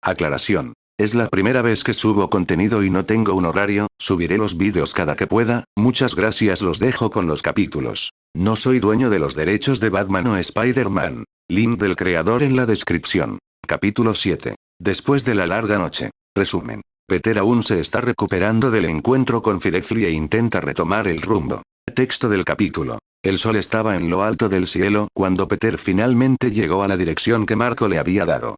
Aclaración. Es la primera vez que subo contenido y no tengo un horario, subiré los vídeos cada que pueda, muchas gracias, los dejo con los capítulos. No soy dueño de los derechos de Batman o Spider-Man. Link del creador en la descripción. Capítulo 7. Después de la larga noche. Resumen. Peter aún se está recuperando del encuentro con Firefly e intenta retomar el rumbo. Texto del capítulo. El sol estaba en lo alto del cielo cuando Peter finalmente llegó a la dirección que Marco le había dado.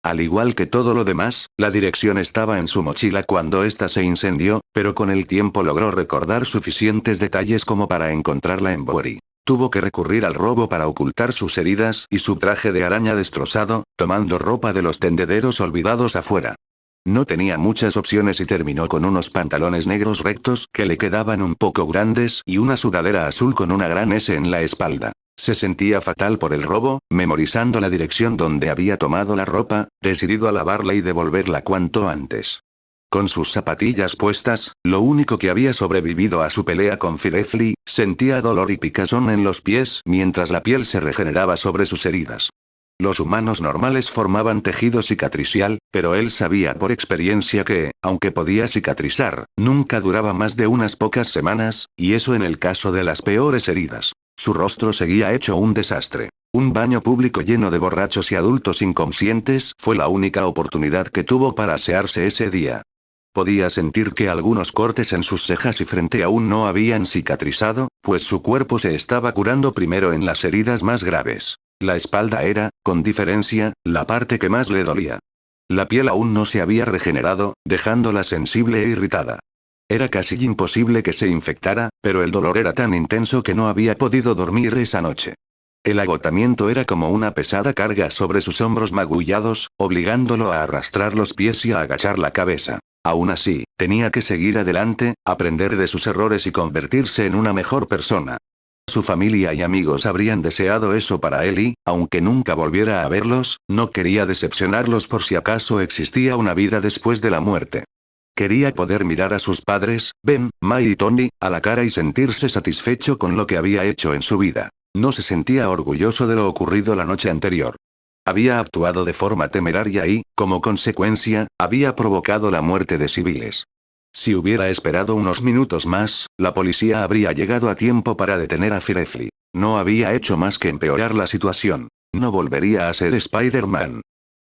Al igual que todo lo demás, la dirección estaba en su mochila cuando ésta se incendió, pero con el tiempo logró recordar suficientes detalles como para encontrarla en Bowery. Tuvo que recurrir al robo para ocultar sus heridas y su traje de araña destrozado, tomando ropa de los tendederos olvidados afuera. No tenía muchas opciones y terminó con unos pantalones negros rectos que le quedaban un poco grandes y una sudadera azul con una gran S en la espalda. Se sentía fatal por el robo, memorizando la dirección donde había tomado la ropa, decidido a lavarla y devolverla cuanto antes. Con sus zapatillas puestas, lo único que había sobrevivido a su pelea con Firefly, sentía dolor y picazón en los pies mientras la piel se regeneraba sobre sus heridas. Los humanos normales formaban tejido cicatricial, pero él sabía por experiencia que, aunque podía cicatrizar, nunca duraba más de unas pocas semanas, y eso en el caso de las peores heridas. Su rostro seguía hecho un desastre. Un baño público lleno de borrachos y adultos inconscientes fue la única oportunidad que tuvo para asearse ese día. Podía sentir que algunos cortes en sus cejas y frente aún no habían cicatrizado, pues su cuerpo se estaba curando primero en las heridas más graves. La espalda era, con diferencia, la parte que más le dolía. La piel aún no se había regenerado, dejándola sensible e irritada. Era casi imposible que se infectara, pero el dolor era tan intenso que no había podido dormir esa noche. El agotamiento era como una pesada carga sobre sus hombros magullados, obligándolo a arrastrar los pies y a agachar la cabeza. Aún así, tenía que seguir adelante, aprender de sus errores y convertirse en una mejor persona. Su familia y amigos habrían deseado eso para él y, aunque nunca volviera a verlos, no quería decepcionarlos por si acaso existía una vida después de la muerte. Quería poder mirar a sus padres, Ben, May y Tony, a la cara y sentirse satisfecho con lo que había hecho en su vida. No se sentía orgulloso de lo ocurrido la noche anterior. Había actuado de forma temeraria y, como consecuencia, había provocado la muerte de civiles. Si hubiera esperado unos minutos más, la policía habría llegado a tiempo para detener a Firefly. No había hecho más que empeorar la situación. No volvería a ser Spider-Man.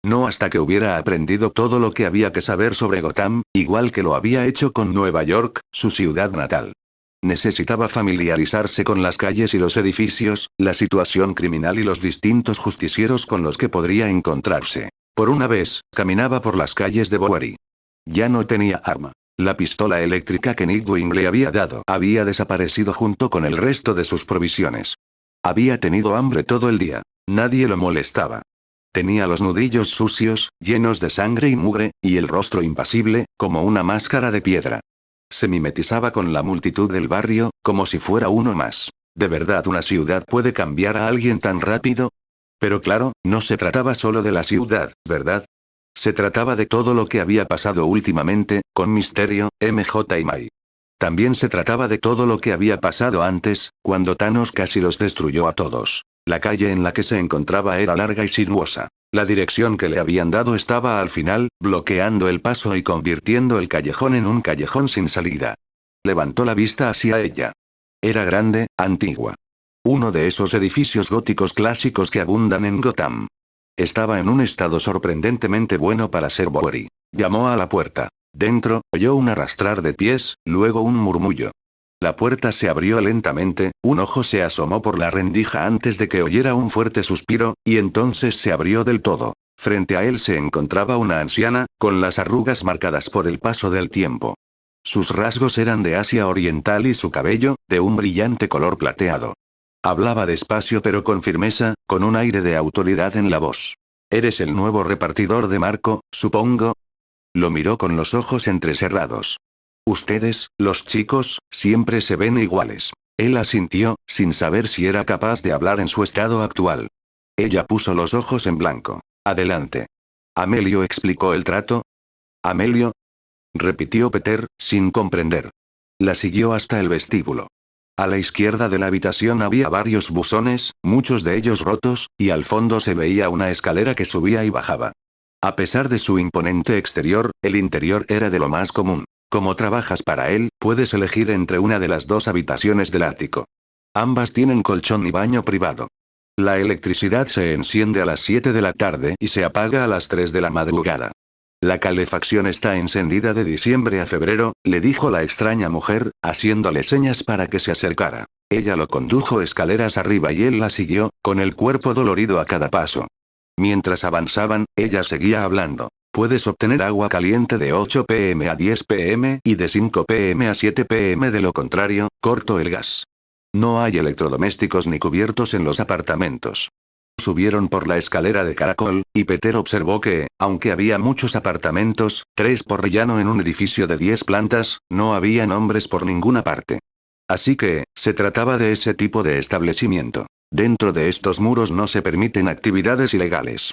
No hasta que hubiera aprendido todo lo que había que saber sobre Gotham, igual que lo había hecho con Nueva York, su ciudad natal. Necesitaba familiarizarse con las calles y los edificios, la situación criminal y los distintos justicieros con los que podría encontrarse. Por una vez, caminaba por las calles de Bowery. Ya no tenía arma. La pistola eléctrica que Nightwing le había dado había desaparecido junto con el resto de sus provisiones. Había tenido hambre todo el día. Nadie lo molestaba. Tenía los nudillos sucios, llenos de sangre y mugre, y el rostro impasible, como una máscara de piedra. Se mimetizaba con la multitud del barrio, como si fuera uno más. ¿De verdad una ciudad puede cambiar a alguien tan rápido? Pero claro, no se trataba solo de la ciudad, ¿verdad? Se trataba de todo lo que había pasado últimamente, con Misterio, MJ y May. También se trataba de todo lo que había pasado antes, cuando Thanos casi los destruyó a todos. La calle en la que se encontraba era larga y sinuosa. La dirección que le habían dado estaba al final, bloqueando el paso y convirtiendo el callejón en un callejón sin salida. Levantó la vista hacia ella. Era grande, antigua. Uno de esos edificios góticos clásicos que abundan en Gotham. Estaba en un estado sorprendentemente bueno para ser Bowery. Llamó a la puerta. Dentro, oyó un arrastrar de pies, luego un murmullo. La puerta se abrió lentamente, un ojo se asomó por la rendija antes de que oyera un fuerte suspiro, y entonces se abrió del todo. Frente a él se encontraba una anciana, con las arrugas marcadas por el paso del tiempo. Sus rasgos eran de Asia Oriental y su cabello, de un brillante color plateado. Hablaba despacio pero con firmeza, con un aire de autoridad en la voz. «¿Eres el nuevo repartidor de Marco, supongo?» Lo miró con los ojos entrecerrados. «Ustedes, los chicos, siempre se ven iguales». Él asintió, sin saber si era capaz de hablar en su estado actual. Ella puso los ojos en blanco. «Adelante». «¿Amelio explicó el trato?» «¿Amelio?» repitió Peter, sin comprender. La siguió hasta el vestíbulo. A la izquierda de la habitación había varios buzones, muchos de ellos rotos, y al fondo se veía una escalera que subía y bajaba. A pesar de su imponente exterior, el interior era de lo más común. Como trabajas para él, puedes elegir entre una de las dos habitaciones del ático. Ambas tienen colchón y baño privado. La electricidad se enciende a las 7 de la tarde y se apaga a las 3 de la madrugada. La calefacción está encendida de diciembre a febrero, le dijo la extraña mujer, haciéndole señas para que se acercara. Ella lo condujo escaleras arriba y él la siguió, con el cuerpo dolorido a cada paso. Mientras avanzaban, ella seguía hablando. Puedes obtener agua caliente de 8 p.m. a 10 p.m. y de 5 p.m. a 7 p.m. De lo contrario, corto el gas. No hay electrodomésticos ni cubiertos en los apartamentos. Subieron por la escalera de caracol, y Peter observó que, aunque había muchos apartamentos, 3 por rellano en un edificio de 10 plantas, no había nombres por ninguna parte. Así que, se trataba de ese tipo de establecimiento. Dentro de estos muros no se permiten actividades ilegales.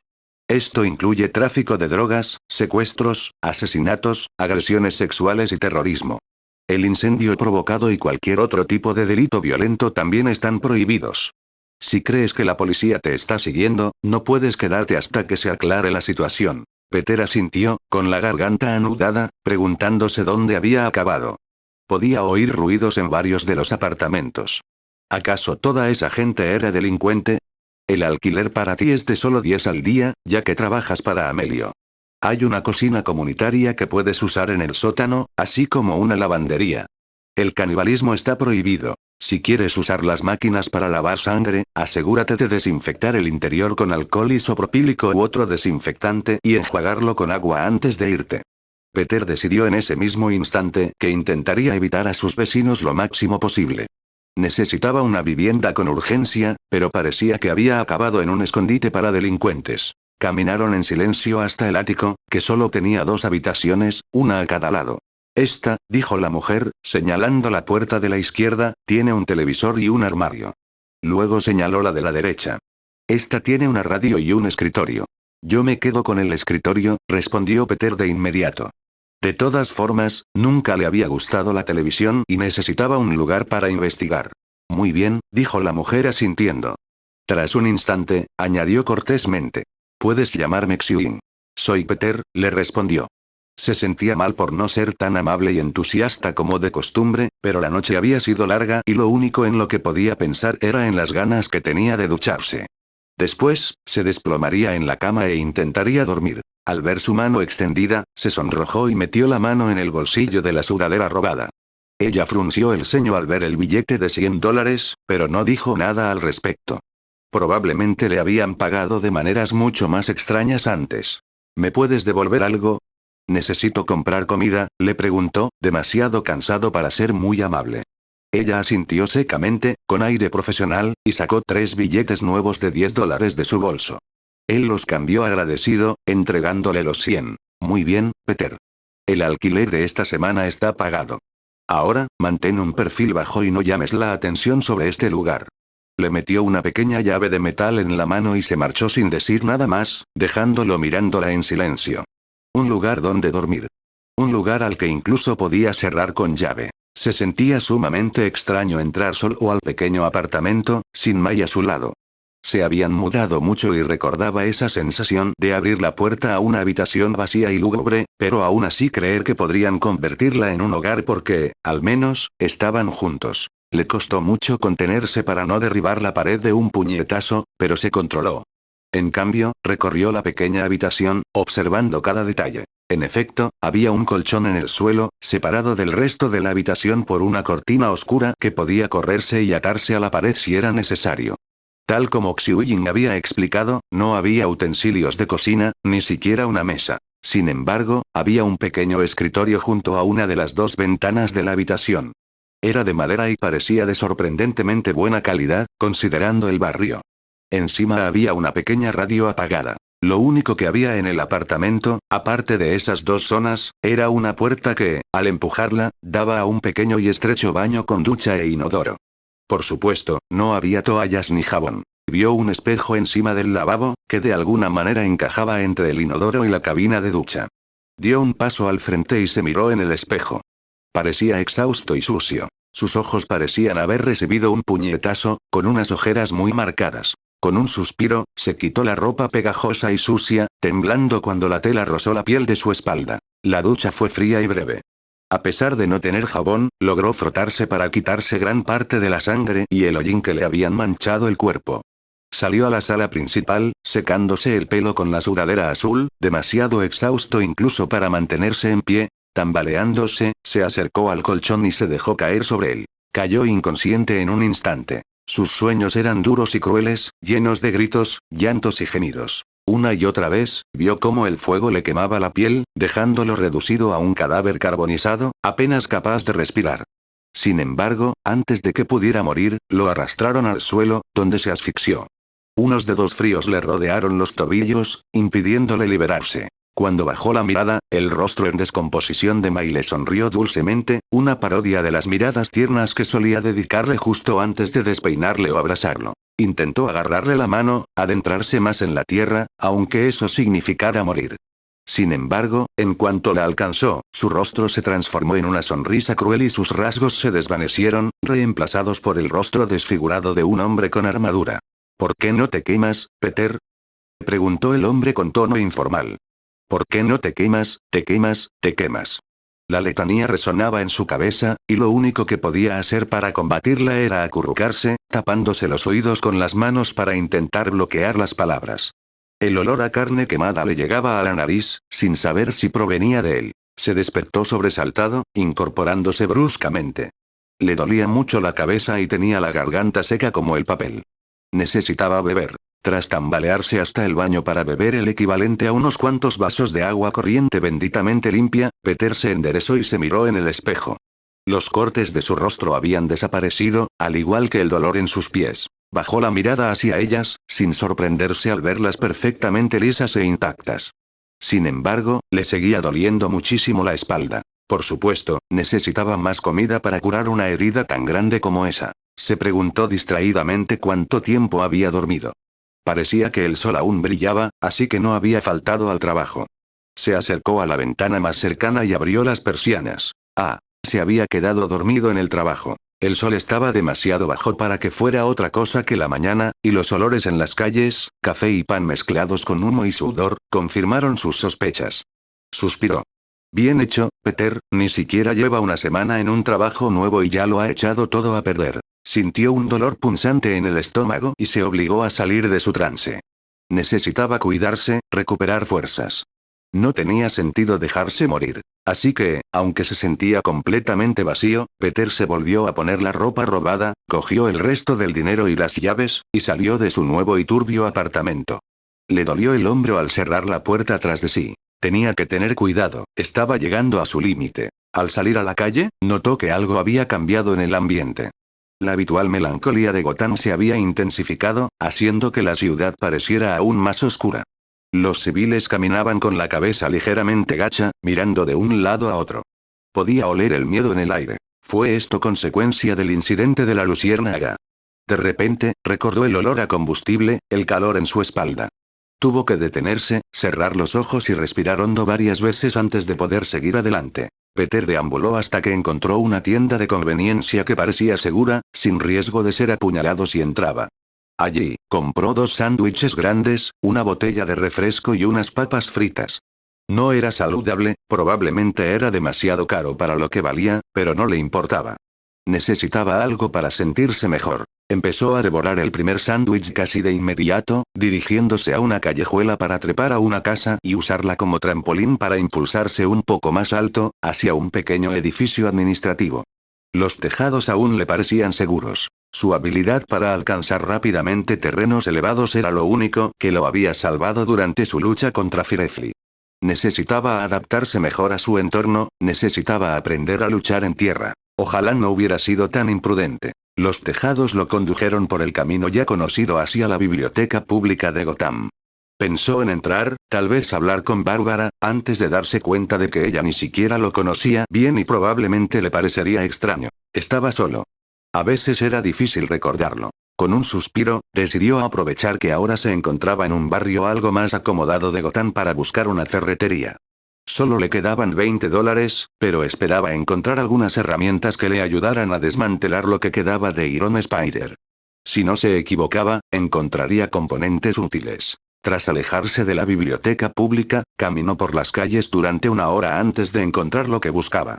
Esto incluye tráfico de drogas, secuestros, asesinatos, agresiones sexuales y terrorismo. El incendio provocado y cualquier otro tipo de delito violento también están prohibidos. Si crees que la policía te está siguiendo, no puedes quedarte hasta que se aclare la situación. Peter asintió, con la garganta anudada, preguntándose dónde había acabado. Podía oír ruidos en varios de los apartamentos. ¿Acaso toda esa gente era delincuente? El alquiler para ti es de solo 10 al día, ya que trabajas para Amelio. Hay una cocina comunitaria que puedes usar en el sótano, así como una lavandería. El canibalismo está prohibido. Si quieres usar las máquinas para lavar sangre, asegúrate de desinfectar el interior con alcohol isopropílico u otro desinfectante y enjuagarlo con agua antes de irte. Peter decidió en ese mismo instante que intentaría evitar a sus vecinos lo máximo posible. Necesitaba una vivienda con urgencia, pero parecía que había acabado en un escondite para delincuentes. Caminaron en silencio hasta el ático, que solo tenía 2 habitaciones, una a cada lado. Esta, dijo la mujer, señalando la puerta de la izquierda, tiene un televisor y un armario. Luego señaló la de la derecha. Esta tiene una radio y un escritorio. Yo me quedo con el escritorio, respondió Peter de inmediato. De todas formas, nunca le había gustado la televisión y necesitaba un lugar para investigar. Muy bien, dijo la mujer asintiendo. Tras un instante, añadió cortésmente. Puedes llamarme Xiuin. Soy Peter, le respondió. Se sentía mal por no ser tan amable y entusiasta como de costumbre, pero la noche había sido larga y lo único en lo que podía pensar era en las ganas que tenía de ducharse. Después, se desplomaría en la cama e intentaría dormir. Al ver su mano extendida, se sonrojó y metió la mano en el bolsillo de la sudadera robada. Ella frunció el ceño al ver el billete de $100, pero no dijo nada al respecto. Probablemente le habían pagado de maneras mucho más extrañas antes. ¿Me puedes devolver algo? Necesito comprar comida, le preguntó, demasiado cansado para ser muy amable. Ella asintió secamente, con aire profesional, y sacó 3 billetes nuevos de $10 de su bolso. Él los cambió agradecido, entregándole los 100. Muy bien, Peter. El alquiler de esta semana está pagado. Ahora, mantén un perfil bajo y no llames la atención sobre este lugar. Le metió una pequeña llave de metal en la mano y se marchó sin decir nada más, dejándolo mirándola en silencio. Un lugar donde dormir. Un lugar al que incluso podía cerrar con llave. Se sentía sumamente extraño entrar solo al pequeño apartamento, sin Mai a su lado. Se habían mudado mucho y recordaba esa sensación de abrir la puerta a una habitación vacía y lúgubre, pero aún así creer que podrían convertirla en un hogar porque, al menos, estaban juntos. Le costó mucho contenerse para no derribar la pared de un puñetazo, pero se controló. En cambio, recorrió la pequeña habitación, observando cada detalle. En efecto, había un colchón en el suelo, separado del resto de la habitación por una cortina oscura que podía correrse y atarse a la pared si era necesario. Tal como Xiuyin había explicado, no había utensilios de cocina, ni siquiera una mesa. Sin embargo, había un pequeño escritorio junto a una de las 2 ventanas de la habitación. Era de madera y parecía de sorprendentemente buena calidad, considerando el barrio. Encima había una pequeña radio apagada. Lo único que había en el apartamento, aparte de esas 2 zonas, era una puerta que, al empujarla, daba a un pequeño y estrecho baño con ducha e inodoro. Por supuesto, no había toallas ni jabón. Vio un espejo encima del lavabo, que de alguna manera encajaba entre el inodoro y la cabina de ducha. Dio un paso al frente y se miró en el espejo. Parecía exhausto y sucio. Sus ojos parecían haber recibido un puñetazo, con unas ojeras muy marcadas. Con un suspiro, se quitó la ropa pegajosa y sucia, temblando cuando la tela rozó la piel de su espalda. La ducha fue fría y breve. A pesar de no tener jabón, logró frotarse para quitarse gran parte de la sangre y el hollín que le habían manchado el cuerpo. Salió a la sala principal, secándose el pelo con la sudadera azul, demasiado exhausto incluso para mantenerse en pie. Tambaleándose, se acercó al colchón y se dejó caer sobre él. Cayó inconsciente en un instante. Sus sueños eran duros y crueles, llenos de gritos, llantos y gemidos. Una y otra vez, vio cómo el fuego le quemaba la piel, dejándolo reducido a un cadáver carbonizado, apenas capaz de respirar. Sin embargo, antes de que pudiera morir, lo arrastraron al suelo, donde se asfixió. Unos dedos fríos le rodearon los tobillos, impidiéndole liberarse. Cuando bajó la mirada, el rostro en descomposición de Mai le sonrió dulcemente, una parodia de las miradas tiernas que solía dedicarle justo antes de despeinarle o abrazarlo. Intentó agarrarle la mano, adentrarse más en la tierra, aunque eso significara morir. Sin embargo, en cuanto la alcanzó, su rostro se transformó en una sonrisa cruel y sus rasgos se desvanecieron, reemplazados por el rostro desfigurado de un hombre con armadura. ¿Por qué no te quemas, Peter? Preguntó el hombre con tono informal. ¿Por qué no te quemas, te quemas, te quemas? La letanía resonaba en su cabeza, y lo único que podía hacer para combatirla era acurrucarse, tapándose los oídos con las manos para intentar bloquear las palabras. El olor a carne quemada le llegaba a la nariz, sin saber si provenía de él. Se despertó sobresaltado, incorporándose bruscamente. Le dolía mucho la cabeza y tenía la garganta seca como el papel. Necesitaba beber. Tras tambalearse hasta el baño para beber el equivalente a unos cuantos vasos de agua corriente benditamente limpia, Peter se enderezó y se miró en el espejo. Los cortes de su rostro habían desaparecido, al igual que el dolor en sus pies. Bajó la mirada hacia ellas, sin sorprenderse al verlas perfectamente lisas e intactas. Sin embargo, le seguía doliendo muchísimo la espalda. Por supuesto, necesitaba más comida para curar una herida tan grande como esa. Se preguntó distraídamente cuánto tiempo había dormido. Parecía que el sol aún brillaba, así que no había faltado al trabajo. Se acercó a la ventana más cercana y abrió las persianas. Se había quedado dormido en el trabajo. El sol estaba demasiado bajo para que fuera otra cosa que la mañana, y los olores en las calles, café y pan mezclados con humo y sudor, confirmaron sus sospechas. Suspiró. Bien hecho, Peter, ni siquiera lleva una semana en un trabajo nuevo y ya lo ha echado todo a perder. Sintió un dolor punzante en el estómago y se obligó a salir de su trance. Necesitaba cuidarse, recuperar fuerzas. No tenía sentido dejarse morir. Así que, aunque se sentía completamente vacío, Peter se volvió a poner la ropa robada, cogió el resto del dinero y las llaves, y salió de su nuevo y turbio apartamento. Le dolió el hombro al cerrar la puerta tras de sí. Tenía que tener cuidado, estaba llegando a su límite. Al salir a la calle, notó que algo había cambiado en el ambiente. La habitual melancolía de Gotham se había intensificado, haciendo que la ciudad pareciera aún más oscura. Los civiles caminaban con la cabeza ligeramente gacha, mirando de un lado a otro. Podía oler el miedo en el aire. ¿Fue esto consecuencia del incidente de la luciérnaga? De repente, recordó el olor a combustible, el calor en su espalda. Tuvo que detenerse, cerrar los ojos y respirar hondo varias veces antes de poder seguir adelante. Peter deambuló hasta que encontró una tienda de conveniencia que parecía segura, sin riesgo de ser apuñalado si entraba. Allí, compró 2 sándwiches grandes, una botella de refresco y unas papas fritas. No era saludable, probablemente era demasiado caro para lo que valía, pero no le importaba. Necesitaba algo para sentirse mejor. Empezó a devorar el primer sándwich casi de inmediato, dirigiéndose a una callejuela para trepar a una casa y usarla como trampolín para impulsarse un poco más alto, hacia un pequeño edificio administrativo. Los tejados aún le parecían seguros. Su habilidad para alcanzar rápidamente terrenos elevados era lo único que lo había salvado durante su lucha contra Firefly. Necesitaba adaptarse mejor a su entorno, necesitaba aprender a luchar en tierra. Ojalá no hubiera sido tan imprudente. Los tejados lo condujeron por el camino ya conocido hacia la biblioteca pública de Gotham. Pensó en entrar, tal vez hablar con Bárbara, antes de darse cuenta de que ella ni siquiera lo conocía bien y probablemente le parecería extraño. Estaba solo. A veces era difícil recordarlo. Con un suspiro, decidió aprovechar que ahora se encontraba en un barrio algo más acomodado de Gotham para buscar una ferretería. Solo le quedaban $20, pero esperaba encontrar algunas herramientas que le ayudaran a desmantelar lo que quedaba de Iron Spider. Si no se equivocaba, encontraría componentes útiles. Tras alejarse de la biblioteca pública, caminó por las calles durante una hora antes de encontrar lo que buscaba.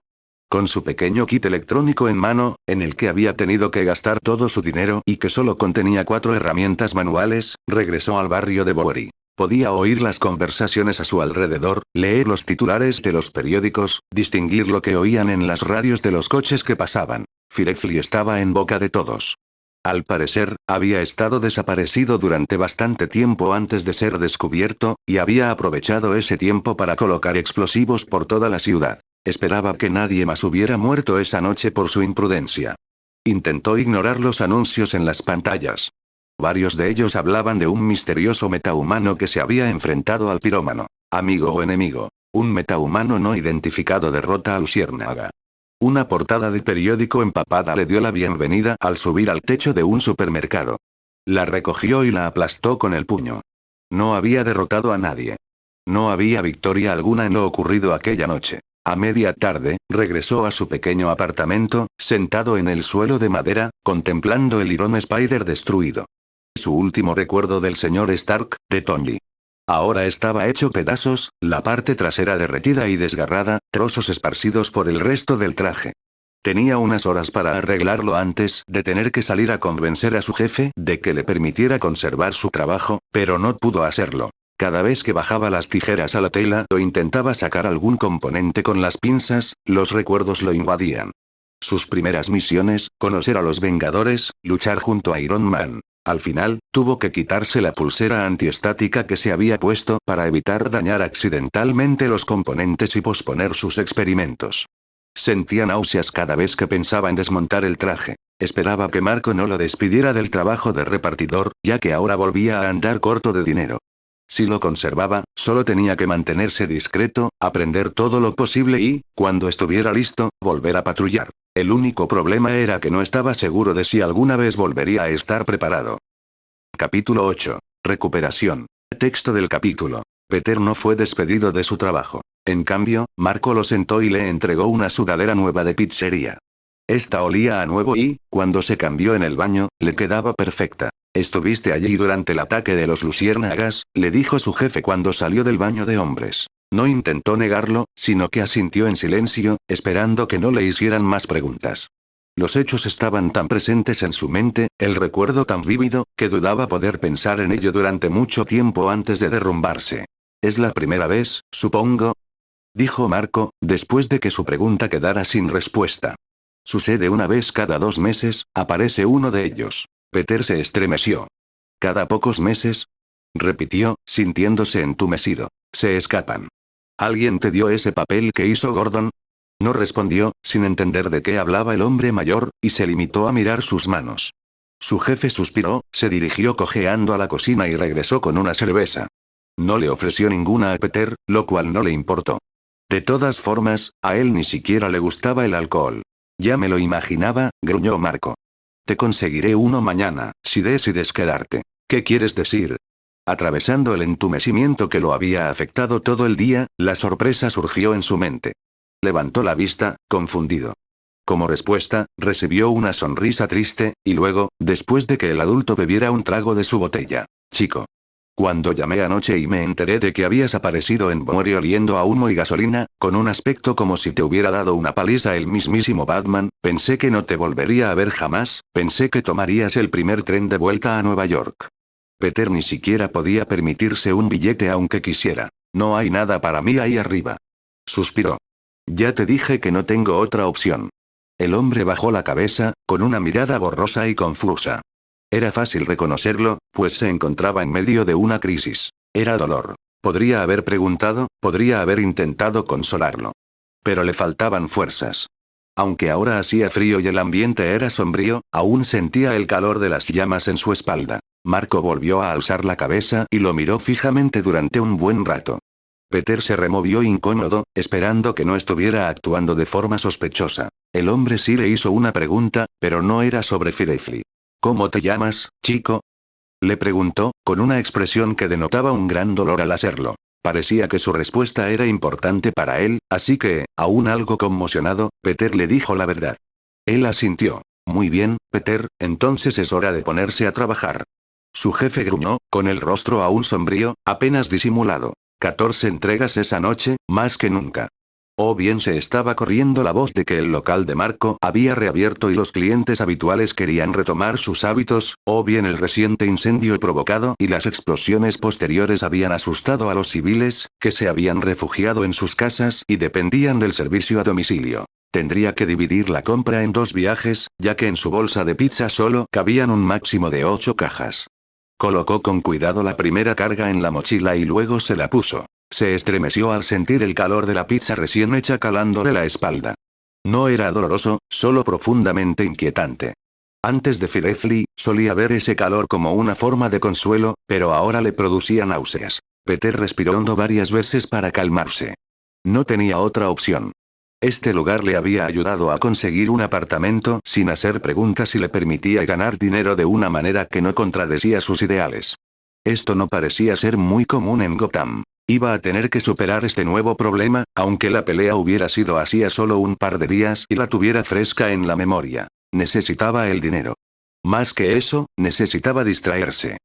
Con su pequeño kit electrónico en mano, en el que había tenido que gastar todo su dinero y que solo contenía 4 herramientas manuales, regresó al barrio de Bowery. Podía oír las conversaciones a su alrededor, leer los titulares de los periódicos, distinguir lo que oían en las radios de los coches que pasaban. Firefly estaba en boca de todos. Al parecer, había estado desaparecido durante bastante tiempo antes de ser descubierto, y había aprovechado ese tiempo para colocar explosivos por toda la ciudad. Esperaba que nadie más hubiera muerto esa noche por su imprudencia. Intentó ignorar los anuncios en las pantallas. Varios de ellos hablaban de un misterioso metahumano que se había enfrentado al pirómano. Amigo o enemigo. Un metahumano no identificado derrota a Luciérnaga. Una portada de periódico empapada le dio la bienvenida al subir al techo de un supermercado. La recogió y la aplastó con el puño. No había derrotado a nadie. No había victoria alguna en lo ocurrido aquella noche. A media tarde, regresó a su pequeño apartamento, sentado en el suelo de madera, contemplando el Iron Spider destruido. Su último recuerdo del señor Stark, de Tony. Ahora estaba hecho pedazos, la parte trasera derretida y desgarrada, trozos esparcidos por el resto del traje. Tenía unas horas para arreglarlo antes de tener que salir a convencer a su jefe de que le permitiera conservar su trabajo, pero no pudo hacerlo. Cada vez que bajaba las tijeras a la tela o intentaba sacar algún componente con las pinzas, los recuerdos lo invadían. Sus primeras misiones, conocer a los Vengadores, luchar junto a Iron Man. Al final, tuvo que quitarse la pulsera antiestática que se había puesto para evitar dañar accidentalmente los componentes y posponer sus experimentos. Sentía náuseas cada vez que pensaba en desmontar el traje. Esperaba que Marco no lo despidiera del trabajo de repartidor, ya que ahora volvía a andar corto de dinero. Si lo conservaba, solo tenía que mantenerse discreto, aprender todo lo posible y, cuando estuviera listo, volver a patrullar. El único problema era que no estaba seguro de si alguna vez volvería a estar preparado. Capítulo 8. Recuperación. Texto del capítulo. Peter no fue despedido de su trabajo. En cambio, Marco lo sentó y le entregó una sudadera nueva de pizzería. Esta olía a nuevo y, cuando se cambió en el baño, le quedaba perfecta. «Estuviste allí durante el ataque de los luciérnagas», le dijo su jefe cuando salió del baño de hombres. No intentó negarlo, sino que asintió en silencio, esperando que no le hicieran más preguntas. Los hechos estaban tan presentes en su mente, el recuerdo tan vívido, que dudaba poder pensar en ello durante mucho tiempo antes de derrumbarse. «Es la primera vez, supongo», dijo Marco, después de que su pregunta quedara sin respuesta. «Sucede una vez cada 2 meses, aparece uno de ellos». Peter se estremeció. «¿Cada pocos meses?», repitió, sintiéndose entumecido. «Se escapan». «¿Alguien te dio ese papel que hizo Gordon?». No respondió, sin entender de qué hablaba el hombre mayor, y se limitó a mirar sus manos. Su jefe suspiró, se dirigió cojeando a la cocina y regresó con una cerveza. No le ofreció ninguna a Peter, lo cual no le importó. De todas formas, a él ni siquiera le gustaba el alcohol. «Ya me lo imaginaba», gruñó Marco. «Te conseguiré uno mañana, si decides quedarte». «¿Qué quieres decir?». Atravesando el entumecimiento que lo había afectado todo el día, la sorpresa surgió en su mente. Levantó la vista, confundido. Como respuesta, recibió una sonrisa triste, y luego, después de que el adulto bebiera un trago de su botella. «Chico. Cuando llamé anoche y me enteré de que habías aparecido en Bowery oliendo a humo y gasolina, con un aspecto como si te hubiera dado una paliza el mismísimo Batman, pensé que no te volvería a ver jamás, pensé que tomarías el primer tren de vuelta a Nueva York». Peter ni siquiera podía permitirse un billete aunque quisiera. «No hay nada para mí ahí arriba». Suspiró. «Ya te dije que no tengo otra opción». El hombre bajó la cabeza, con una mirada borrosa y confusa. Era fácil reconocerlo, pues se encontraba en medio de una crisis. Era dolor. Podría haber preguntado, podría haber intentado consolarlo. Pero le faltaban fuerzas. Aunque ahora hacía frío y el ambiente era sombrío, aún sentía el calor de las llamas en su espalda. Marco volvió a alzar la cabeza y lo miró fijamente durante un buen rato. Peter se removió incómodo, esperando que no estuviera actuando de forma sospechosa. El hombre sí le hizo una pregunta, pero no era sobre Firefly. «¿Cómo te llamas, chico?», le preguntó, con una expresión que denotaba un gran dolor al hacerlo. Parecía que su respuesta era importante para él, así que, aún algo conmocionado, Peter le dijo la verdad. Él asintió. Muy bien, Peter, entonces es hora de ponerse a trabajar. Su jefe gruñó, con el rostro aún sombrío, apenas disimulado. 14 entregas esa noche, más que nunca. O bien se estaba corriendo la voz de que el local de Marco había reabierto y los clientes habituales querían retomar sus hábitos, o bien el reciente incendio provocado y las explosiones posteriores habían asustado a los civiles, que se habían refugiado en sus casas y dependían del servicio a domicilio. Tendría que dividir la compra en 2 viajes, ya que en su bolsa de pizza solo cabían un máximo de 8 cajas. Colocó con cuidado la primera carga en la mochila y luego se la puso. Se estremeció al sentir el calor de la pizza recién hecha calándole la espalda. No era doloroso, solo profundamente inquietante. Antes de Firefly, solía ver ese calor como una forma de consuelo, pero ahora le producía náuseas. Peter respiró hondo varias veces para calmarse. No tenía otra opción. Este lugar le había ayudado a conseguir un apartamento sin hacer preguntas y le permitía ganar dinero de una manera que no contradecía sus ideales. Esto no parecía ser muy común en Gotham. Iba a tener que superar este nuevo problema, aunque la pelea hubiera sido así a solo un par de días y la tuviera fresca en la memoria. Necesitaba el dinero. Más que eso, necesitaba distraerse.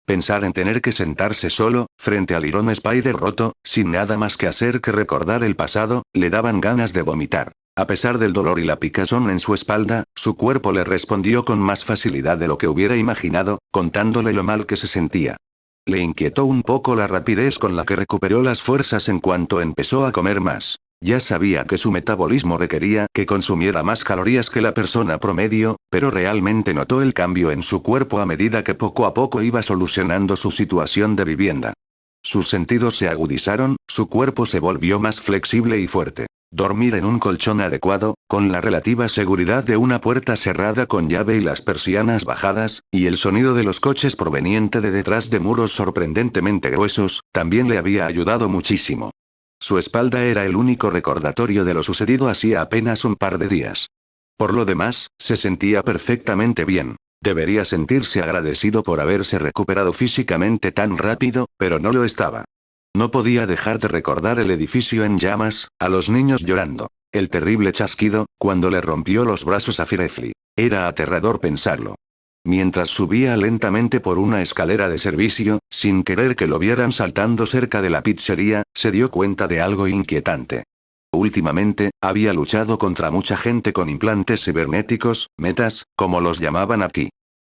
Pensar en tener que sentarse solo, frente al Iron Spider roto, sin nada más que hacer que recordar el pasado, le daban ganas de vomitar. A pesar del dolor y la picazón en su espalda, su cuerpo le respondió con más facilidad de lo que hubiera imaginado, contándole lo mal que se sentía. Le inquietó un poco la rapidez con la que recuperó las fuerzas en cuanto empezó a comer más. Ya sabía que su metabolismo requería que consumiera más calorías que la persona promedio, pero realmente notó el cambio en su cuerpo a medida que poco a poco iba solucionando su situación de vivienda. Sus sentidos se agudizaron, su cuerpo se volvió más flexible y fuerte. Dormir en un colchón adecuado, con la relativa seguridad de una puerta cerrada con llave y las persianas bajadas, y el sonido de los coches proveniente de detrás de muros sorprendentemente gruesos, también le había ayudado muchísimo. Su espalda era el único recordatorio de lo sucedido hacía apenas un par de días. Por lo demás, se sentía perfectamente bien. Debería sentirse agradecido por haberse recuperado físicamente tan rápido, pero no lo estaba. No podía dejar de recordar el edificio en llamas, a los niños llorando. El terrible chasquido, cuando le rompió los brazos a Firefly. Era aterrador pensarlo. Mientras subía lentamente por una escalera de servicio, sin querer que lo vieran saltando cerca de la pizzería, se dio cuenta de algo inquietante. Últimamente, había luchado contra mucha gente con implantes cibernéticos, metas, como los llamaban aquí.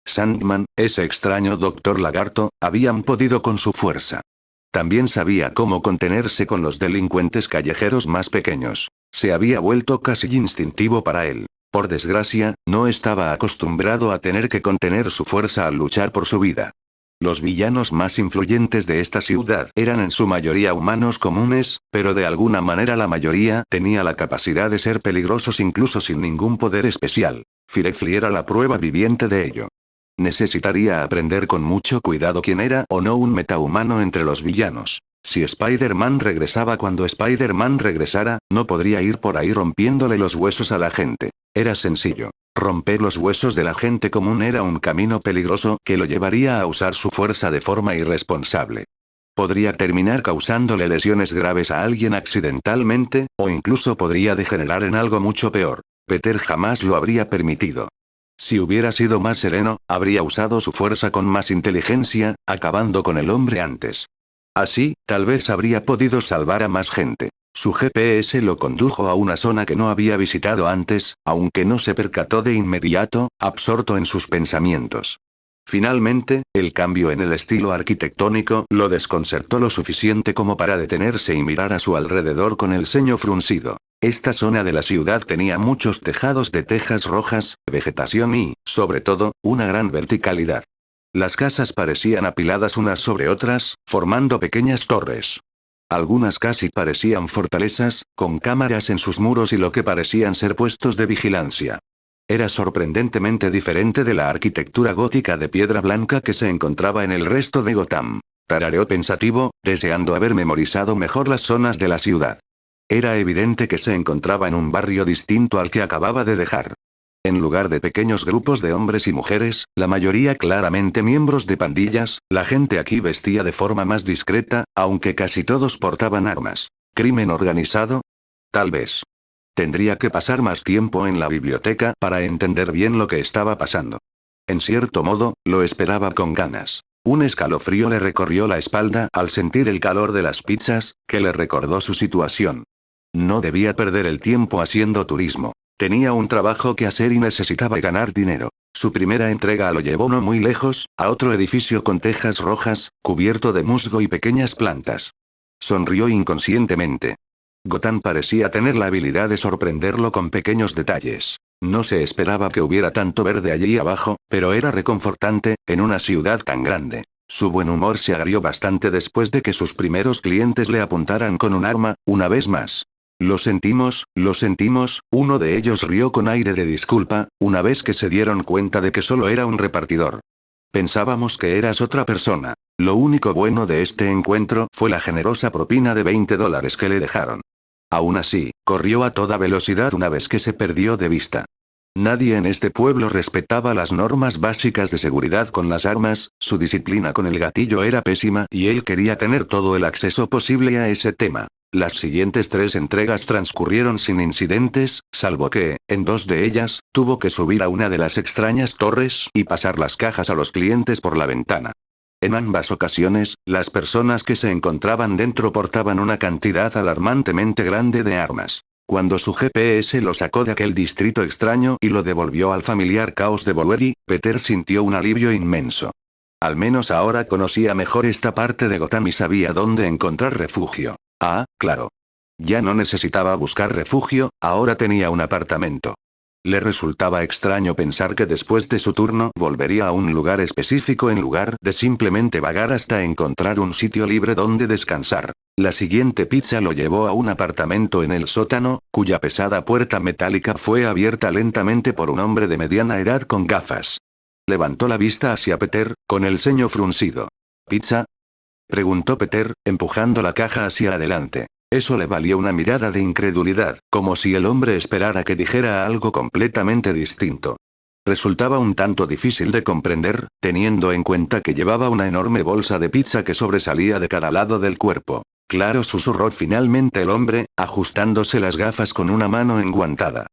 Sandman, ese extraño doctor lagarto, habían podido con su fuerza. También sabía cómo contenerse con los delincuentes callejeros más pequeños. Se había vuelto casi instintivo para él. Por desgracia, no estaba acostumbrado a tener que contener su fuerza al luchar por su vida. Los villanos más influyentes de esta ciudad eran en su mayoría humanos comunes, pero de alguna manera la mayoría tenía la capacidad de ser peligrosos incluso sin ningún poder especial. Firefly era la prueba viviente de ello. Necesitaría aprender con mucho cuidado quién era o no un metahumano entre los villanos. Si Spider-Man regresaba cuando Spider-Man regresara, no podría ir por ahí rompiéndole los huesos a la gente. Era sencillo. Romper los huesos de la gente común era un camino peligroso que lo llevaría a usar su fuerza de forma irresponsable. Podría terminar causándole lesiones graves a alguien accidentalmente, o incluso podría degenerar en algo mucho peor. Peter jamás lo habría permitido. Si hubiera sido más sereno, habría usado su fuerza con más inteligencia, acabando con el hombre antes. Así, tal vez habría podido salvar a más gente. Su GPS lo condujo a una zona que no había visitado antes, aunque no se percató de inmediato, absorto en sus pensamientos. Finalmente, el cambio en el estilo arquitectónico lo desconcertó lo suficiente como para detenerse y mirar a su alrededor con el ceño fruncido. Esta zona de la ciudad tenía muchos tejados de tejas rojas, vegetación y, sobre todo, una gran verticalidad. Las casas parecían apiladas unas sobre otras, formando pequeñas torres. Algunas casi parecían fortalezas, con cámaras en sus muros y lo que parecían ser puestos de vigilancia. Era sorprendentemente diferente de la arquitectura gótica de piedra blanca que se encontraba en el resto de Gotham. Tarareó pensativo, deseando haber memorizado mejor las zonas de la ciudad. Era evidente que se encontraba en un barrio distinto al que acababa de dejar. En lugar de pequeños grupos de hombres y mujeres, la mayoría claramente miembros de pandillas, la gente aquí vestía de forma más discreta, aunque casi todos portaban armas. ¿Crimen organizado? Tal vez. Tendría que pasar más tiempo en la biblioteca para entender bien lo que estaba pasando. En cierto modo, lo esperaba con ganas. Un escalofrío le recorrió la espalda al sentir el calor de las pizzas, que le recordó su situación. No debía perder el tiempo haciendo turismo. Tenía un trabajo que hacer y necesitaba ganar dinero. Su primera entrega lo llevó no muy lejos, a otro edificio con tejas rojas, cubierto de musgo y pequeñas plantas. Sonrió inconscientemente. Gotham parecía tener la habilidad de sorprenderlo con pequeños detalles. No se esperaba que hubiera tanto verde allí abajo, pero era reconfortante, en una ciudad tan grande. Su buen humor se agrió bastante después de que sus primeros clientes le apuntaran con un arma, una vez más. Lo sentimos, uno de ellos rió con aire de disculpa, una vez que se dieron cuenta de que solo era un repartidor. Pensábamos que eras otra persona. Lo único bueno de este encuentro fue la generosa propina de $20 que le dejaron. Aún así, corrió a toda velocidad una vez que se perdió de vista. Nadie en este pueblo respetaba las normas básicas de seguridad con las armas, su disciplina con el gatillo era pésima y él quería tener todo el acceso posible a ese tema. Las siguientes 3 entregas transcurrieron sin incidentes, salvo que, en 2 de ellas, tuvo que subir a una de las extrañas torres y pasar las cajas a los clientes por la ventana. En ambas ocasiones, las personas que se encontraban dentro portaban una cantidad alarmantemente grande de armas. Cuando su GPS lo sacó de aquel distrito extraño y lo devolvió al familiar caos de Bowery, Peter sintió un alivio inmenso. Al menos ahora conocía mejor esta parte de Gotham y sabía dónde encontrar refugio. Ah, claro. Ya no necesitaba buscar refugio, ahora tenía un apartamento. Le resultaba extraño pensar que después de su turno volvería a un lugar específico en lugar de simplemente vagar hasta encontrar un sitio libre donde descansar. La siguiente pizza lo llevó a un apartamento en el sótano, cuya pesada puerta metálica fue abierta lentamente por un hombre de mediana edad con gafas. Levantó la vista hacia Peter, con el ceño fruncido. ¿Pizza? Preguntó Peter, empujando la caja hacia adelante. Eso le valió una mirada de incredulidad, como si el hombre esperara que dijera algo completamente distinto. Resultaba un tanto difícil de comprender, teniendo en cuenta que llevaba una enorme bolsa de pizza que sobresalía de cada lado del cuerpo. Claro, susurró finalmente el hombre, ajustándose las gafas con una mano enguantada.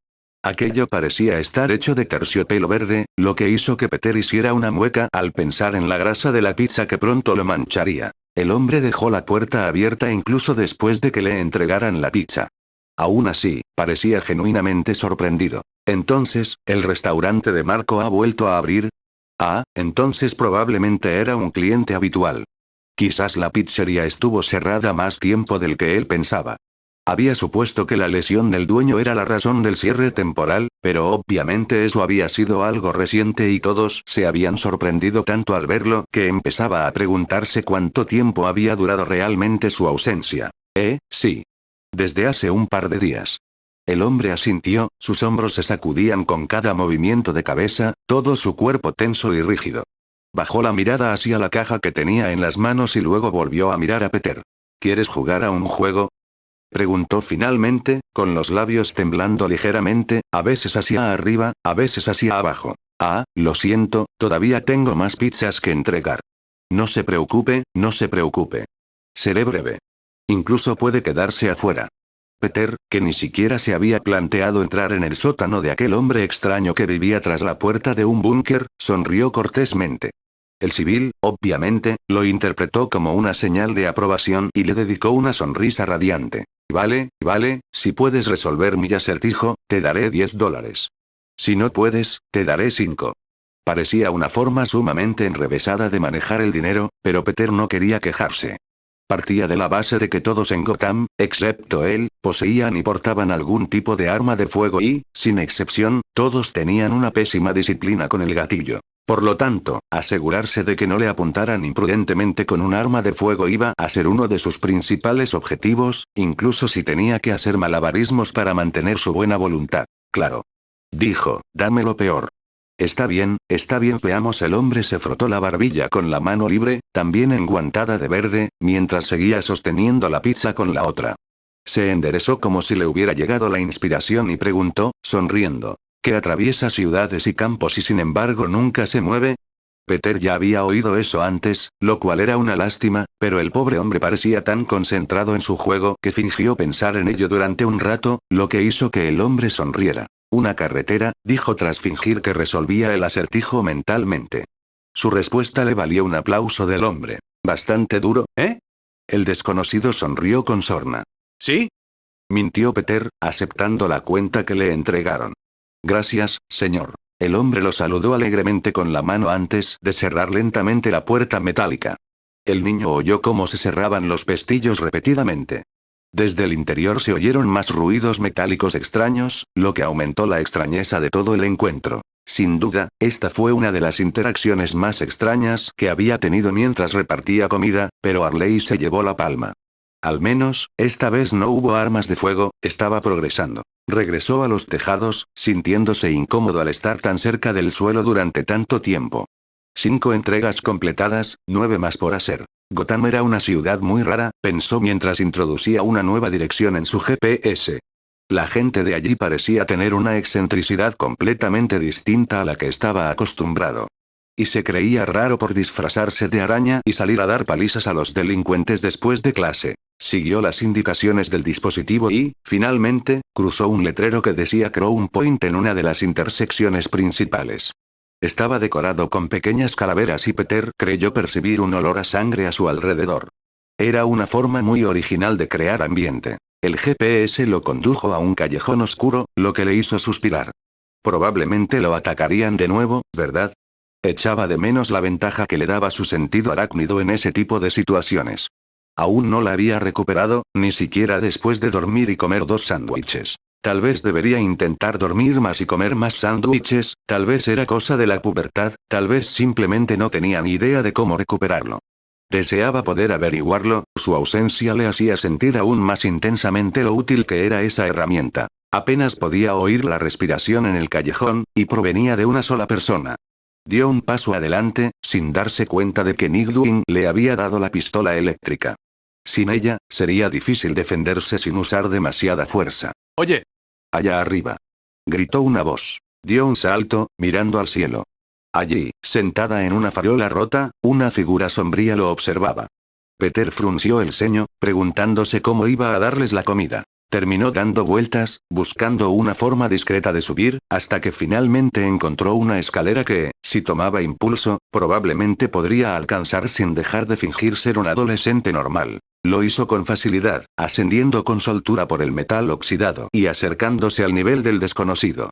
Aquello parecía estar hecho de terciopelo verde, lo que hizo que Peter hiciera una mueca al pensar en la grasa de la pizza que pronto lo mancharía. El hombre dejó la puerta abierta incluso después de que le entregaran la pizza. Aún así, parecía genuinamente sorprendido. Entonces, ¿el restaurante de Marco ha vuelto a abrir? Ah, entonces probablemente era un cliente habitual. Quizás la pizzería estuvo cerrada más tiempo del que él pensaba. Había supuesto que la lesión del dueño era la razón del cierre temporal, pero obviamente eso había sido algo reciente y todos se habían sorprendido tanto al verlo que empezaba a preguntarse cuánto tiempo había durado realmente su ausencia. Sí. Desde hace un par de días. El hombre asintió, sus hombros se sacudían con cada movimiento de cabeza, todo su cuerpo tenso y rígido. Bajó la mirada hacia la caja que tenía en las manos y luego volvió a mirar a Peter. ¿Quieres jugar a un juego? Preguntó finalmente, con los labios temblando ligeramente, a veces hacia arriba, a veces hacia abajo. Ah, lo siento, todavía tengo más pizzas que entregar. No se preocupe, no se preocupe. Seré breve. Incluso puede quedarse afuera. Peter, que ni siquiera se había planteado entrar en el sótano de aquel hombre extraño que vivía tras la puerta de un búnker, sonrió cortésmente. El civil, obviamente, lo interpretó como una señal de aprobación y le dedicó una sonrisa radiante. Vale, si puedes resolver mi acertijo, te daré $10. Si no puedes, te daré 5. Parecía una forma sumamente enrevesada de manejar el dinero, pero Peter no quería quejarse. Partía de la base de que todos en Gotham, excepto él, poseían y portaban algún tipo de arma de fuego y, sin excepción, todos tenían una pésima disciplina con el gatillo. Por lo tanto, asegurarse de que no le apuntaran imprudentemente con un arma de fuego iba a ser uno de sus principales objetivos, incluso si tenía que hacer malabarismos para mantener su buena voluntad. Claro. Dijo, dame lo peor. Está bien, veamos. El hombre se frotó la barbilla con la mano libre, también enguantada de verde, mientras seguía sosteniendo la pizza con la otra. Se enderezó como si le hubiera llegado la inspiración y preguntó, sonriendo. ¿Que atraviesa ciudades y campos y sin embargo nunca se mueve? Peter ya había oído eso antes, lo cual era una lástima, pero el pobre hombre parecía tan concentrado en su juego que fingió pensar en ello durante un rato, lo que hizo que el hombre sonriera. Una carretera, dijo tras fingir que resolvía el acertijo mentalmente. Su respuesta le valió un aplauso del hombre. Bastante duro, ¿eh? El desconocido sonrió con sorna. ¿Sí? Mintió Peter, aceptando la cuenta que le entregaron. Gracias, señor. El hombre lo saludó alegremente con la mano antes de cerrar lentamente la puerta metálica. El niño oyó cómo se cerraban los pestillos repetidamente. Desde el interior se oyeron más ruidos metálicos extraños, lo que aumentó la extrañeza de todo el encuentro. Sin duda, esta fue una de las interacciones más extrañas que había tenido mientras repartía comida, pero Arley se llevó la palma. Al menos, esta vez no hubo armas de fuego, estaba progresando. Regresó a los tejados, sintiéndose incómodo al estar tan cerca del suelo durante tanto tiempo. 5 entregas completadas, 9 más por hacer. Gotham era una ciudad muy rara, pensó mientras introducía una nueva dirección en su GPS. La gente de allí parecía tener una excentricidad completamente distinta a la que estaba acostumbrado. Y se creía raro por disfrazarse de araña y salir a dar palizas a los delincuentes después de clase. Siguió las indicaciones del dispositivo y, finalmente, cruzó un letrero que decía Crown Point en una de las intersecciones principales. Estaba decorado con pequeñas calaveras y Peter creyó percibir un olor a sangre a su alrededor. Era una forma muy original de crear ambiente. El GPS lo condujo a un callejón oscuro, lo que le hizo suspirar. Probablemente lo atacarían de nuevo, ¿verdad? Echaba de menos la ventaja que le daba su sentido arácnido en ese tipo de situaciones. Aún no la había recuperado, ni siquiera después de dormir y comer 2 sándwiches. Tal vez debería intentar dormir más y comer más sándwiches, tal vez era cosa de la pubertad, tal vez simplemente no tenía ni idea de cómo recuperarlo. Deseaba poder averiguarlo, su ausencia le hacía sentir aún más intensamente lo útil que era esa herramienta. Apenas podía oír la respiración en el callejón, y provenía de una sola persona. Dio un paso adelante, sin darse cuenta de que Nightwing le había dado la pistola eléctrica. Sin ella, sería difícil defenderse sin usar demasiada fuerza. «¡Oye! Allá arriba!», gritó una voz. Dio un salto, mirando al cielo. Allí, sentada en una farola rota, una figura sombría lo observaba. Peter frunció el ceño, preguntándose cómo iba a darles la comida. Terminó dando vueltas, buscando una forma discreta de subir, hasta que finalmente encontró una escalera que, si tomaba impulso, probablemente podría alcanzar sin dejar de fingir ser un adolescente normal. Lo hizo con facilidad, ascendiendo con soltura por el metal oxidado y acercándose al nivel del desconocido.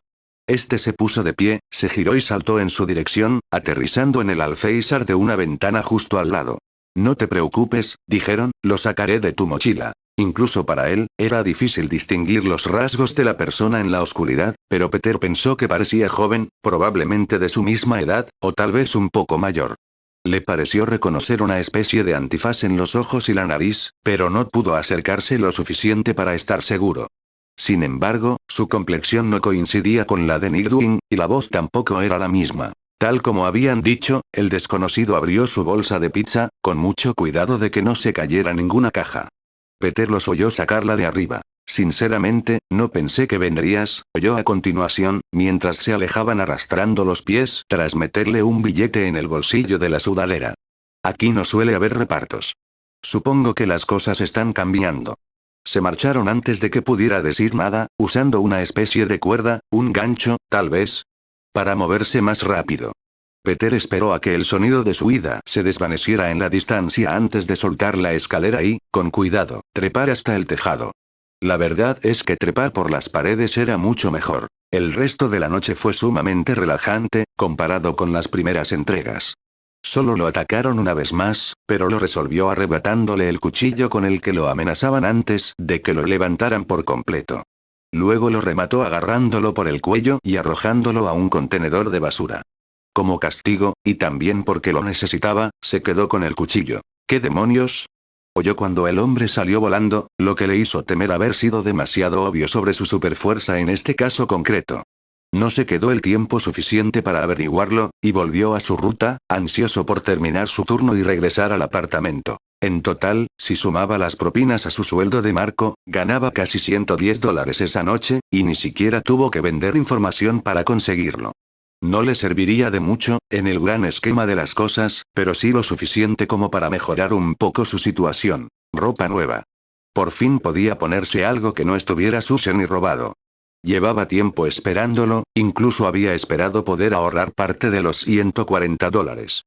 Este se puso de pie, se giró y saltó en su dirección, aterrizando en el alféizar de una ventana justo al lado. «No te preocupes», dijeron, «lo sacaré de tu mochila». Incluso para él, era difícil distinguir los rasgos de la persona en la oscuridad, pero Peter pensó que parecía joven, probablemente de su misma edad, o tal vez un poco mayor. Le pareció reconocer una especie de antifaz en los ojos y la nariz, pero no pudo acercarse lo suficiente para estar seguro. Sin embargo, su complexión no coincidía con la de Nightwing, y la voz tampoco era la misma. Tal como habían dicho, el desconocido abrió su bolsa de pizza, con mucho cuidado de que no se cayera ninguna caja. Peter los oyó sacarla de arriba. «Sinceramente, no pensé que vendrías», oyó a continuación, mientras se alejaban arrastrando los pies tras meterle un billete en el bolsillo de la sudadera. «Aquí no suele haber repartos. Supongo que las cosas están cambiando». Se marcharon antes de que pudiera decir nada, usando una especie de cuerda, un gancho, tal vez, para moverse más rápido. Peter esperó a que el sonido de su huida se desvaneciera en la distancia antes de soltar la escalera y, con cuidado, trepar hasta el tejado. La verdad es que trepar por las paredes era mucho mejor. El resto de la noche fue sumamente relajante, comparado con las primeras entregas. Solo lo atacaron una vez más, pero lo resolvió arrebatándole el cuchillo con el que lo amenazaban antes de que lo levantaran por completo. Luego lo remató agarrándolo por el cuello y arrojándolo a un contenedor de basura. Como castigo, y también porque lo necesitaba, se quedó con el cuchillo. «¿Qué demonios?», oyó cuando el hombre salió volando, lo que le hizo temer haber sido demasiado obvio sobre su superfuerza en este caso concreto. No se quedó el tiempo suficiente para averiguarlo, y volvió a su ruta, ansioso por terminar su turno y regresar al apartamento. En total, si sumaba las propinas a su sueldo de Marco, ganaba casi $110 esa noche, y ni siquiera tuvo que vender información para conseguirlo. No le serviría de mucho, en el gran esquema de las cosas, pero sí lo suficiente como para mejorar un poco su situación. Ropa nueva. Por fin podía ponerse algo que no estuviera sucio ni robado. Llevaba tiempo esperándolo, incluso había esperado poder ahorrar parte de los $140.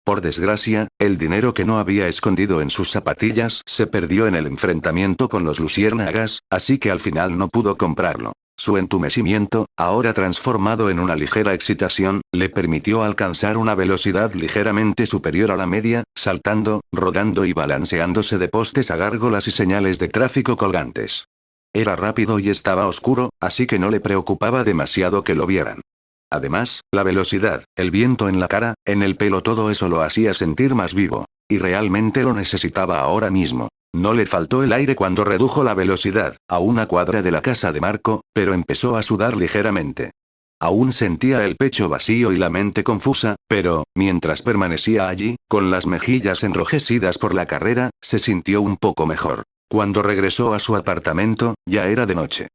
Por desgracia, el dinero que no había escondido en sus zapatillas se perdió en el enfrentamiento con los luciérnagas, así que al final no pudo comprarlo. Su entumecimiento, ahora transformado en una ligera excitación, le permitió alcanzar una velocidad ligeramente superior a la media, saltando, rodando y balanceándose de postes a gárgolas y señales de tráfico colgantes. Era rápido y estaba oscuro, así que no le preocupaba demasiado que lo vieran. Además, la velocidad, el viento en la cara, en el pelo, todo eso lo hacía sentir más vivo. Y realmente lo necesitaba ahora mismo. No le faltó el aire cuando redujo la velocidad, a una cuadra de la casa de Marco, pero empezó a sudar ligeramente. Aún sentía el pecho vacío y la mente confusa, pero, mientras permanecía allí, con las mejillas enrojecidas por la carrera, se sintió un poco mejor. Cuando regresó a su apartamento, ya era de noche.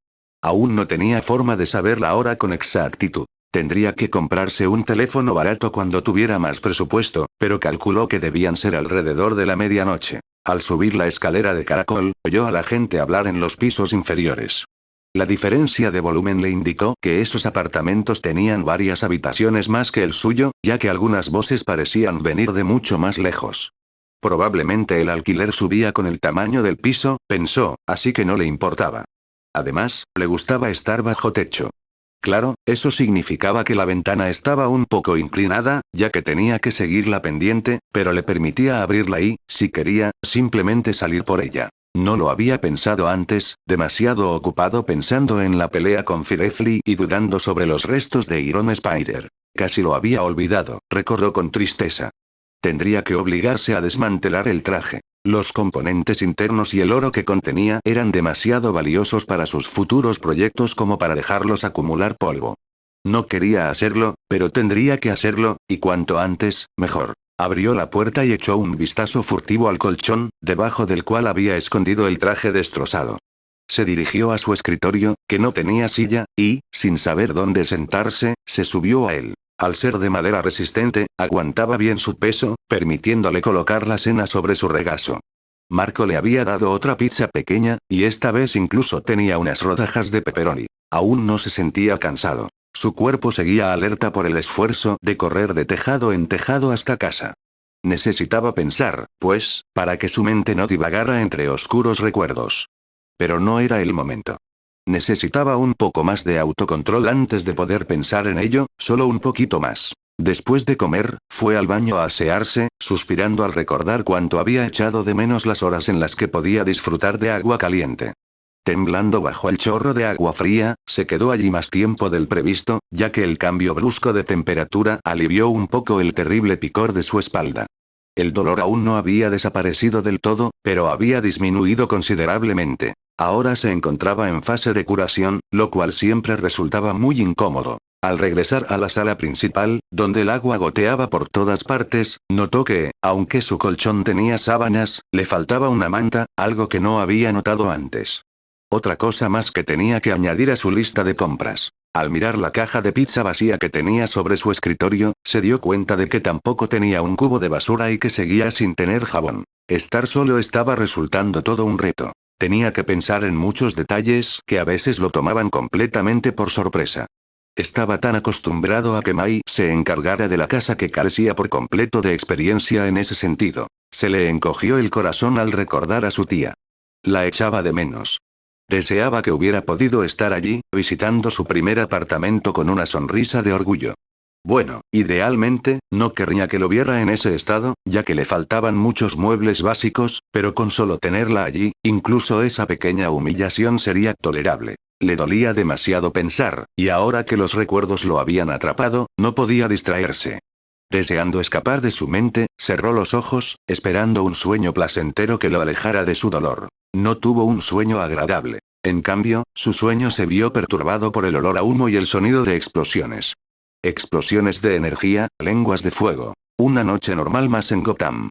Aún no tenía forma de saber la hora con exactitud. Tendría que comprarse un teléfono barato cuando tuviera más presupuesto, pero calculó que debían ser alrededor de la medianoche. Al subir la escalera de caracol, oyó a la gente hablar en los pisos inferiores. La diferencia de volumen le indicó que esos apartamentos tenían varias habitaciones más que el suyo, ya que algunas voces parecían venir de mucho más lejos. Probablemente el alquiler subía con el tamaño del piso, pensó, así que no le importaba. Además, le gustaba estar bajo techo. Claro, eso significaba que la ventana estaba un poco inclinada, ya que tenía que seguir la pendiente, pero le permitía abrirla y, si quería, simplemente salir por ella. No lo había pensado antes, demasiado ocupado pensando en la pelea con Firefly y dudando sobre los restos de Iron Spider. Casi lo había olvidado, recordó con tristeza. Tendría que obligarse a desmantelar el traje. Los componentes internos y el oro que contenía eran demasiado valiosos para sus futuros proyectos como para dejarlos acumular polvo. No quería hacerlo, pero tendría que hacerlo, y cuanto antes, mejor. Abrió la puerta y echó un vistazo furtivo al colchón, debajo del cual había escondido el traje destrozado. Se dirigió a su escritorio, que no tenía silla, y, sin saber dónde sentarse, se subió a él. Al ser de madera resistente, aguantaba bien su peso, permitiéndole colocar la cena sobre su regazo. Marco le había dado otra pizza pequeña, y esta vez incluso tenía unas rodajas de pepperoni. Aún no se sentía cansado. Su cuerpo seguía alerta por el esfuerzo de correr de tejado en tejado hasta casa. Necesitaba pensar, pues, para que su mente no divagara entre oscuros recuerdos. Pero no era el momento. Necesitaba un poco más de autocontrol antes de poder pensar en ello, solo un poquito más. Después de comer, fue al baño a asearse, suspirando al recordar cuánto había echado de menos las horas en las que podía disfrutar de agua caliente. Temblando bajo el chorro de agua fría, se quedó allí más tiempo del previsto, ya que el cambio brusco de temperatura alivió un poco el terrible picor de su espalda. El dolor aún no había desaparecido del todo, pero había disminuido considerablemente. Ahora se encontraba en fase de curación, lo cual siempre resultaba muy incómodo. Al regresar a la sala principal, donde el agua goteaba por todas partes, notó que, aunque su colchón tenía sábanas, le faltaba una manta, algo que no había notado antes. Otra cosa más que tenía que añadir a su lista de compras. Al mirar la caja de pizza vacía que tenía sobre su escritorio, se dio cuenta de que tampoco tenía un cubo de basura y que seguía sin tener jabón. Estar solo estaba resultando todo un reto. Tenía que pensar en muchos detalles que a veces lo tomaban completamente por sorpresa. Estaba tan acostumbrado a que Mai se encargara de la casa que carecía por completo de experiencia en ese sentido. Se le encogió el corazón al recordar a su tía. La echaba de menos. Deseaba que hubiera podido estar allí, visitando su primer apartamento con una sonrisa de orgullo. Bueno, idealmente, no querría que lo viera en ese estado, ya que le faltaban muchos muebles básicos, pero con solo tenerla allí, incluso esa pequeña humillación sería tolerable. Le dolía demasiado pensar, y ahora que los recuerdos lo habían atrapado, no podía distraerse. Deseando escapar de su mente, cerró los ojos, esperando un sueño placentero que lo alejara de su dolor. No tuvo un sueño agradable. En cambio, su sueño se vio perturbado por el olor a humo y el sonido de explosiones. Explosiones de energía, lenguas de fuego. Una noche normal más en Gotham.